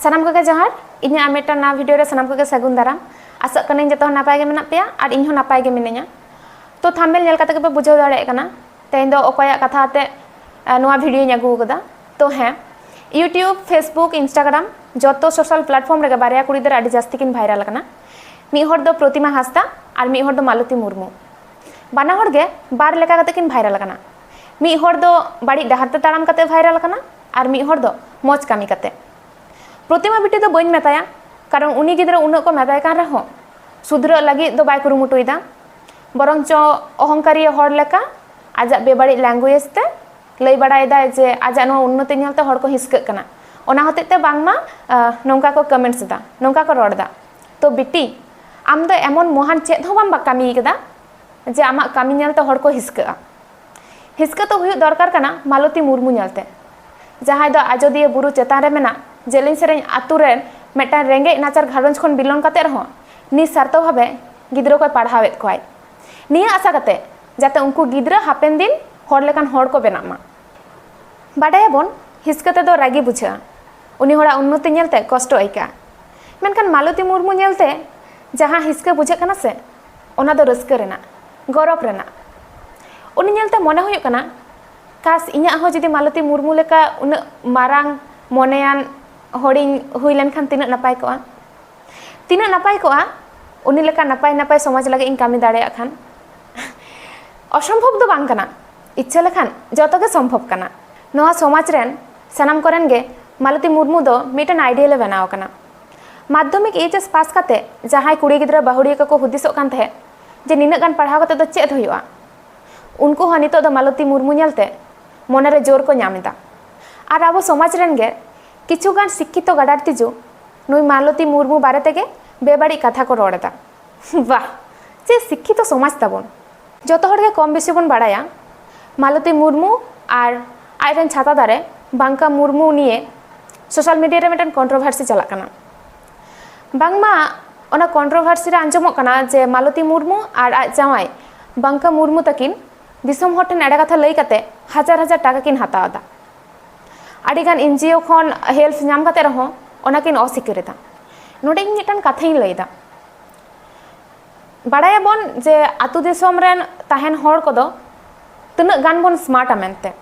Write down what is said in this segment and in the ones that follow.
सानाम को जहार इन मेटा ना वीडियो रे सानाम को सगुन दाराम आशा करें जो नपाय गे मेना पेया और इन नपाय गे मिनाया तो थंबनेल नेल कते पे बुझाव दाड़े कना तेन दो अकया कथा ते नोआ वीडियो अगू कदा तो हाँ यूट्यूब फेसबुक इंस्टाग्राम जो सोशल प्लेटफॉर्म रे बारे कुड़ी दर जास्ती किन भाइरल कना मिहर दो प्रतिमा हांसदा और मिहर दो मालती मुर्मू बाना हर गे बार लेका कते किन भाइरल कना मिहर दो बाड़ी डहार ते ताड़ाम कते भाइरल कना और मिहर दो मौज कामी कते प्रतिमा बिटी दो बइन मेताया कारण उनी गिद्रा उन को मेताय कान रहो सुधर लगी दो बाय कुरुमुटुइदा बरंच अहंकारी हर लेका आज बेबाड़ी लैंग्वेज ते लई बड़ायदा जे आज उन्नति नेलते हर को हिस्क कना ओना हतेते बांगमा नौका को कमेंट्स दा नौका को रड़दा तो बिटी आम दो एमन महान चेद हो बाम कामी कदा जे आमा कामी नेलते हर को हिस्का हिस्का तो हुई दरकार कना मालती मुर्मू नेलते जहां दो आजोदिया बुरु चेतान रे मेना जेलिन सेरें आतु रे मेटा रेंगे नाचार घारंज खन बिलोन कते रहो नि सार्थ भावे गिद्रो को पढ़ावेत कोय निया आशा कते जाते उनको गिद्रा हापेन दिन हर लेकान हर को बेनामा बाडायाबन हिस्कते दो रागी बुझा उनी हड़ा उन्नति नेलते कष्ट आइका मेनखान मालती मुर्मू नेलते जहां हिस्का बुझे कना से ओना दो रस्क रेना गौरव रेना उनी नेलते मने हुई कना कास इन्या हो जदि मालती मुर्मू लेका उन मारांग मनेयान हड़िंग हुई लेनखान तिना नपाय कोआ उनी लेका नपाय नपाय समाज लगे इन कामी दाड़े खान असंभव दो बांग कना इच्छा लेखान जतो के संभव कना नोआ समाज रेन सनाम करेन गे मालती मुर्मू दो मिटन आइडियल बनाव कना माध्यमिक एचएस पास काते जहां कुड़ी गिद्रा बाहुड़िया को हुदिसो कान थे जे निना गान पढ़ाव काते दो चेद हुआ उनको हाँ नितो दो मालती मुर्मू नेलते मनरे जोर को नामेदा और अब समाज रेन गे किछुगान शिक्षित गाडार तिजु नुई मालती मुर्मू बारे तेगे बेबाड़ी कथा को रड़ेदा वाह जे शिक्षित समाज ताबन जतो हर कम बेसी बन बाड़ाया मालती मुर्मू और आयरन छाता दारे बांका मुर्मू निये सोशल मीडिया रे मिटन कंट्रोवर्सी चला कना बांगमा ओना कंट्रोवर्सी रे आंजमोग कना जे मालती मुर्मू और आज जावाई बांका मुर्मू तकिन दिसम हर ठेन एड़ा कथा लई कते हजार हजार टाका किन हतावदा आडिगान एनजीओ खन हेल्प नाम कते रहो ओना किन अस्वीकारेदा नोडे इन मिटन कथाई लईदा बाड़ायाबन जे आतु दिसम रेन ताहेन हर कोदो तिना गान बन स्मार्टा मेनते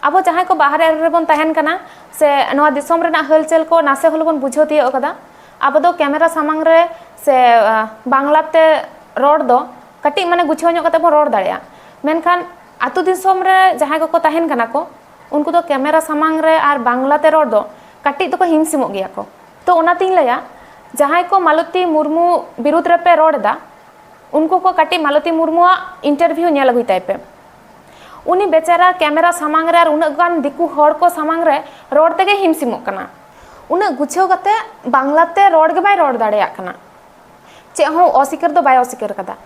अब जहां को बाहर रेबन ताहेन कना से नोआ दिसम रेना हलचल को नासे हल बन बुझो तियो कदा अब दो कैमरा सामांग रे से बांग्लाते रोड दो कटी माने गुछो ᱧᱚᱜ कते बन रोड दाड़िया मेनखान आतु दिसम रे जहां को ताहेन कना को उनको तो कैमरा सामांग रे और बांग्लाते रोड दो कटी तो को हिंसिमोग गया को तो ओनातिन लया जहां को मालती मुर्मू विरुद्ध रे पे रोडदा उनको को कटी मालती मुर्मुआ इंटरव्यू नेल अगुई ताइपे उनी बेचारा कैमरा सामांग रे और उन गान दिकु हर को सामांग रे रोड तेगे हिंसिमोग कना उन गुछो कते बांग्लाते रोड गे बाय रोड दाड़ेया कना चे हो अस्वीकार दो बाय अस्वीकार कदा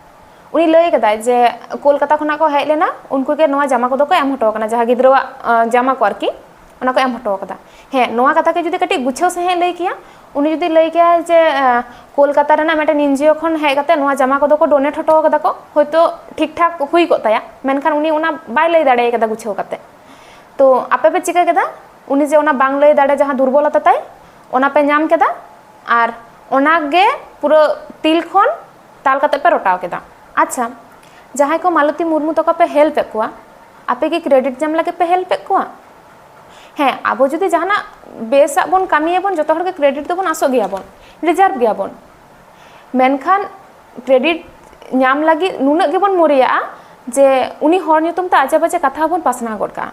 उनी लय कदा जे कोलकाता खना को हेज लेना उनको के नोआ जामा को दो को एम हटो कना जहां गिद्रवा जामा को आरकी ओना को एम हटो कदा हे नोआ कथा के जुदी कटी गुछो से हे लय किया उनी जुदी लय किया जे कोलकाता रेना मेटन एनजीओ खन हे कते नोआ जामा को दो को डोनेट हटो कदा को होयतो ठीक ठाक हुई को ताया मेनखान उनी ओना बाय लय दाड़े कदा गुछो कते तो आपे पे चिका कदा उनी जे ओना बांग लय दाड़े जहां दुर्बलता ताय ओना पे नाम केदा और ओना गे पूरा तिल खन ताल कते पे रोटाव केदा अच्छा जहां को मालती मुर्मू तक पे हेल्प को आपे की क्रेडिट जम लगे पे हेल्प को हाँ अब जुदी जहाना बेसा बन कामियाबन जो हर के क्रेडिट तो बन आसो गयाबन रिजर्व गयाबन मेनखान क्रेडिट नाम लगी नुना गे बन मोरिया जे उनी हर नितुम ता आजे बाजे कथा बन पासना गडका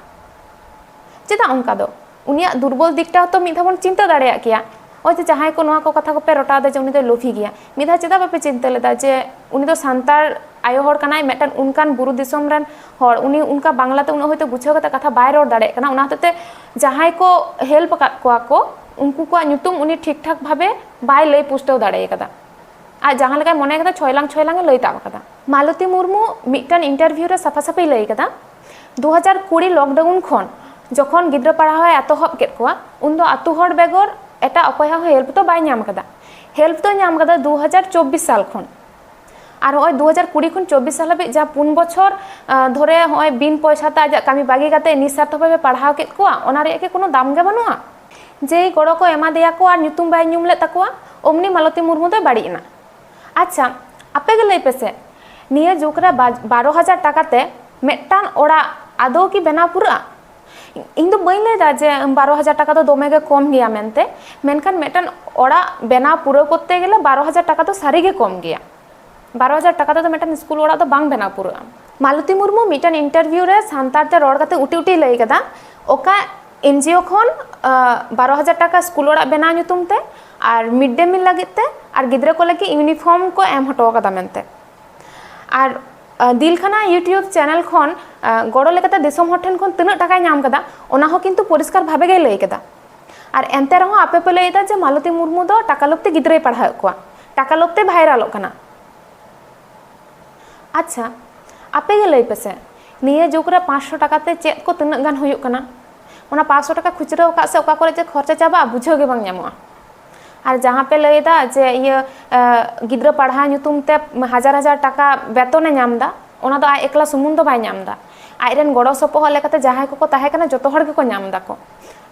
चेदा उनका दो उनिया दुर्बल दिकटा तो मिधा बन चिंता दाड़ेया किया ओय जे जहां को नोआ को कथा को पे रोटा दे जे उनी दो लोफी गया मिधा चेदा बापे चिंता लेदा जे उनी दो सांतार आयो हर कनाय मेटन उनकान बुरु दिसम रन हर उनी उनका बांग्लाते उन होयतो बुझो कता कथा बाय रोड दाड़े कना उना हते जहां को हेल्प को उनको को नुतुम उनी ठीक ठाक भाबे बाय लय पुष्टो दाड़े कदा आ जहां लगा मने कदा छयलांग लय ताव कदा मालती मुर्मू मिटन इंटरव्यू रे सफा सफाई लय कदा 2020 लॉकडाउन खन जखन गिद्रा पढ़ाव एतहब केत को उन दो आतु हर बेगर एटा अकय हेल्प तो बाय नाम कदा हेल्प तो नाम कदा 2024 साल खन और होय 2020 खन 24 साल हाबि जा 4 बछर धरे होय बिन पैसा ता जा कामी बागी काते निस्वार्थ भावे पढ़ाव केत को ओना रे के कोनो दाम गे बनुआ जेई गड़ो को एमा देया को और ᱧᱩᱛᱩᱢ बाय ᱧᱩᱢ लेत ताकोआ ओमनी मालती मुर्मू दो बाड़ी ना। अच्छा आपे गे लई पेसे निया जुग रे 12,000 टाका ते मेटान ओड़ा आदो की बेना पूरा इन दो बई लेदा जे 12,000 टाका तो दोमे गे कम गया मेनते मेनखान मेटान ओड़ा बेना पूरा करते गेले 12,000 टाका तो सारी गे कम गया 12,000 टाका तो मेटान स्कूल ओड़ा तो बांग बेना पूरा। मालती मुर्मू मिटान इंटरव्यू रे सांतार ते रोड कते उटी उटी लई कदा ओका एनजीओ खन 12,000 टाका स्कूल ओड़ा बेना ᱧᱩᱛᱩᱢ ते और मिड डे मिल लगित ते और गिद्रा को लगी यूनिफॉर्म को एम हटो कदा मेनते और दिलखाना यूट्यूब चैनल खन गड़ो लेकाते दिसम हर ठेन खन तिनाग टाकाय नाम कदा ओना हो किन्तु परिष्कार भाबे गे लई कदा और एनते रहो आपे पे लईदा जे मालती मुर्मू दो टाका लोभते गिद्राय पढ़ाव कोआ टाका लोभते भाइरालोग कना। अच्छा आपे गे लई पेसे निया जुग रे 500 टाका ते चेद को तिनाग गान हुयुग कना ओना 500 टाका खुचरा का से ओका करे जे खर्चा चाबा बुझो गे बांग ᱧᱟᱢᱚᱜᱼᱟ और जहाँ पे लईदा जे ये गिद्रा पढ़ा ᱧᱩᱛᱩᱢ ते 1,000 टाका वेतने ᱧᱟᱢदा ओना दो आ एकला सुमुन दो बाय ᱧᱟᱢदा आइरेन गड़ो सपोह लेकाते जहाय को ताहे कना जतो हर गेको ᱧामदा को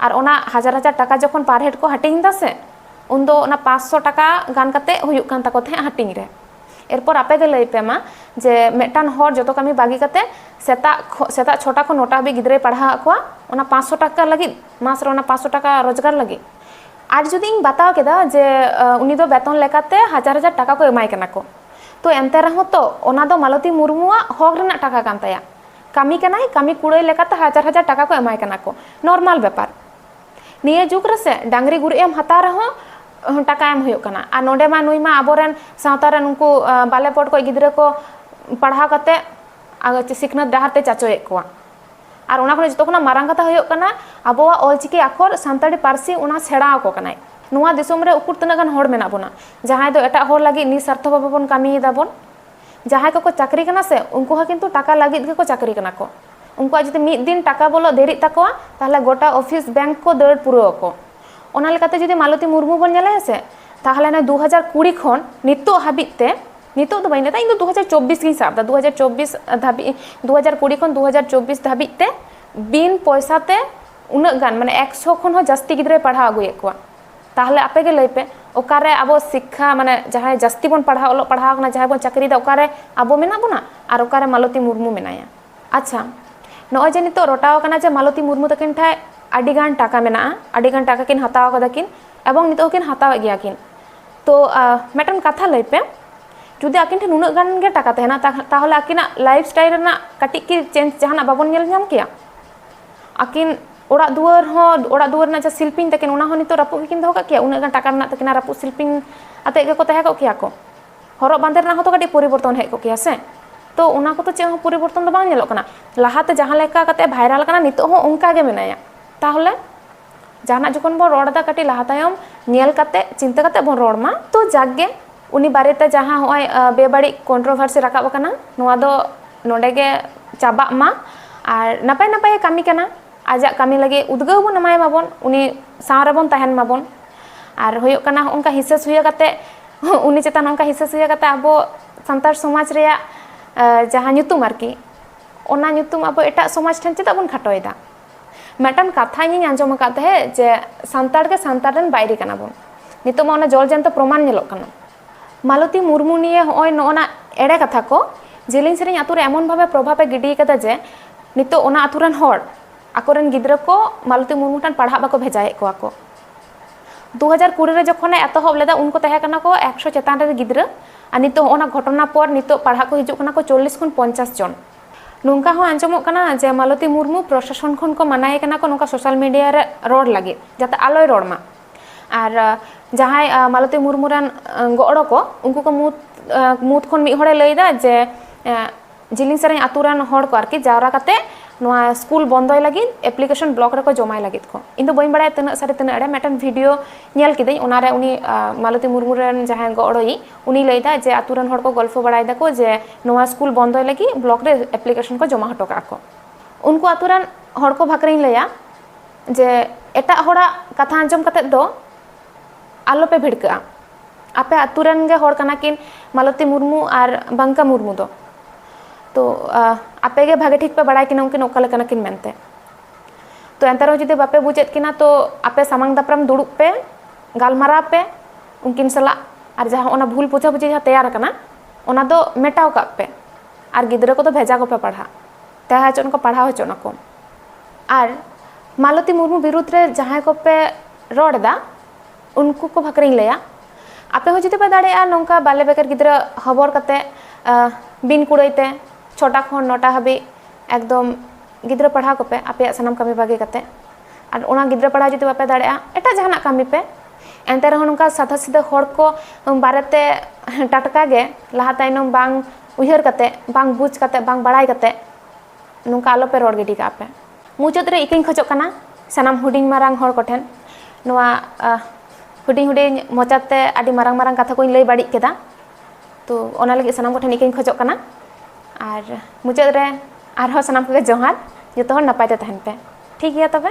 और ओना 1,000 टाका जखन पार हेड को हटिंग दा से उन दो ओना 500 टाका गान काते हुयुग कान ताको थे हटिंग रे एरपर आपे गे लई पे मा जे मेटान हर जतो कामी बागी काते सेता 6टा को 9टा हाबी गिद्राय पढ़ा कोआ ओना 500 टाका लगी मास रे ओना 500 टाका रोजगार लगी और जुदी इन बताओ केदा जे उनी दो वेतन लेकाते 1,000 टाका को एमाय कना को तो एनते रहो तो ओना दो मालती मुर्मुआ हक रेना टाका कान ताया कामी कनाय कामी कुड़ाई लेकाते 1,000 टाका को एमाय कना को नॉर्मल व्यापार निया जुग रे से डांगरी गुरी एम हता रहो टाका एम हुयुग कना और नोडे मा नुई मा आबोरेन सावतारेन उनको बाले पट को गिद्रा को पढ़ा काते सिखनत डाहर ते चाचोए कोआ और ओना खने जतो खना मारांग कथा हुयुग कना आबोवा ऑलचिकी आखर सानताड़ी पारसी ओना सेड़ा को कनाय नुआ दिसोम रे उकुर तना गान होड़ मेना बोना जहाय दो एटा होड़ लागी नि स्वार्थ भाबे बोन कामी दाबोन जहाय को चाकरी कना से उनको हा किंतु टाका लागी गे को चाकरी कना को उनको जदि मिद दिन टाका बोलो देरी ताकोआ ताहले गोटा ऑफिस बैंक को दर पुरो को ओना लेकाते जदि मालती मुर्मू बोन नेले से ताहले ना 2020 खन नितो हाबिते नितो तो बाइने इन 2024 की साबदा 2024 धाबी 2020 खन 2024 धाबिते बिन पैसाते उना गान माने 100 खन हो जास्ती गिद्राय पढ़ा अगुए को ताहले आपे गे लई पे ओकारे आबो शिक्षा माने जहाय जास्ती बोन पढ़ा ओलो पढ़ा कना जहाय बोन चाकरी दा ओकारे आबो मेना बोना और ओकारे मालती मुर्मू मेनाया। अच्छा नय जे नितो रोटाव कना जे मालती मुर्मू तकिन ठाय आडिगान टाका मेना आडिगान टाका किन हताव कदा किन एवं नितो किन हताव गया किन तो मेटन कथा लई पे जुदी आकिन ठेन उना गान गे टाका तहना ताहले आकिना लाइफ स्टाइल रेना काटी की चेंज जहाना बाबन नेल नाम किया आकिन ओड़ा दुआर ना शिल्पिंग तकिन उना हो नितो रापु किन दो का किया उना गान टाका ना तकिना रापु शिल्पिंग आते गे को तहे को किया को हरो बांदे ना हो तो काटी परिवर्तन हे को किया से तो उना को तो चे हो परिवर्तन दो बांग नेलो कना लाहाते जहां लेका काते भाइराल कना नितो हो उनका गे मेनाया ताहले जहाना जखन बो रोड दा काटी लाहा तायम नेल काते चिंता काते बो रोड मा तो जागे उनी बारेते जहां होय बेबाड़ी कंट्रोवर्सी राकाब कना नोआ दो नोडे गे चाबा मा और नपाय नपाय कामी कना आजा कामी लगे उद्गाव बन एमाय माबन उनी सावरे बन ताहेन माबन और होय कना उनका हिस्सेस हुया काते उनी चेतान उनका हिस्सेस हुया काते आबो संतार समाज रेया जहां ᱧᱩᱛᱩᱢ आरकी ओना ᱧᱩᱛᱩᱢ आबो एटा समाज ठेन चेता बन खटोयदा मेटान कथा इन आंजम काते है जे संतार के संतारन बायरी कना बन नितो मा ओना जल जंत प्रमाण नेलोग कना मालती मुर्मू निये होय नोना एड़े कथा को जेलिंग सेरिंग आतुरे एमन भाबे प्रभावे गिडी कदा जे नितो ओना आतुरन होड़ आकोरेन गिद्रा को मालती मुर्मू ठन पढ़ा बाको भेजाए को आको 2020 रे जखने एतहब लेदा उनको तहे कना को 100 चेतान रे गिद्रा आ नितो ओना घटना पर नितो पढ़ा को हिजुक कना को 40 खन 50 जन नोंका हो आंजमो कना जे मालती मुर्मू प्रशासन खन को मनाए कना को नोंका सोशल मीडिया रे रोड लागे जाते आलोय रोडमा और जहाय मालती मुर्मू रन गड़ो को उनको को मुत खन मि हड़े लईदा जे जिलिंग सेरें आतुरान हड़ को आरकी जावरा काते नोआ स्कूल बंदोय लगी एप्लीकेशन ब्लॉक रे को जमाय लगी को इन दो बई बड़ाय तना सारे तना एड़े मेटन वीडियो नेल किदई ओना रे उनी मालती मुर्मू रन जहाय गड़ोई उनी लईदा जे आतुरान हड़ को गल्प बड़ाय दाको जे नोआ स्कूल बंदोय लगी ब्लॉक रे एप्लीकेशन को जमा हटो का को उनको आतुरान हड़ को भाकरें लया जे एटा हड़ा कथा आंजम कते दो आलो पे भिड़का आपे आतुरन गे हड़ कना किन मालती मुर्मू और बंका मुर्मू दो तो आपे गे भागे ठीक पे बड़ाय किन उनकिन ओका लेकना किन मेनते तो तो एंते रहो जुदि बापे बुझेद किना तो आपे सामांग दापराम दुड़ुब पे गालमाराव पे उनकिन सला और जहाँ ओना भूल बुझा बुझी जहाँ तैयार करना ओना दो मेटाव काप पे और गिद्रा को तो भेजा को पे पढ़ा तहा चोन को पढ़ाव चोन को और मालती मुर्मू विरुद्ध रे जहाँ को पे रोड़ा उनको को भाकरी लिया आपे हो जुदि पे दाड़े नौका बाले बेकर गिद्रा हबर कते बिन कुड़ाइते 6टा खन 9टा हाबी एकदम गिद्रा पढ़ा को पे आपे सनाम कमी बागे कते और ओना गिद्रा पढ़ा जुदि बापे दाड़े एटा जहाना कमी पे एंते रहो नौका साधा सीधा हर को बारेते टटका गे लहा तायनम बांग उयहर कते बांग बुझ कते बांग बड़ाई कते नौका आलो पे रोड गिडी का पे मुचाद रे इकिन खजोग कना सनाम हुडिंग मारांग हर कोठेन नोआ हुडिंग हुडिंग मोचाते आदि मारांग मारांग कथा कोई लई बाड़ी केदा तो ओना लगे सनाम कोठेन इकिन खजोग कना और मुचाद रे आरहो सनाम को जोहार जो तो नपाय ते तहन पे ठीक गया तबे।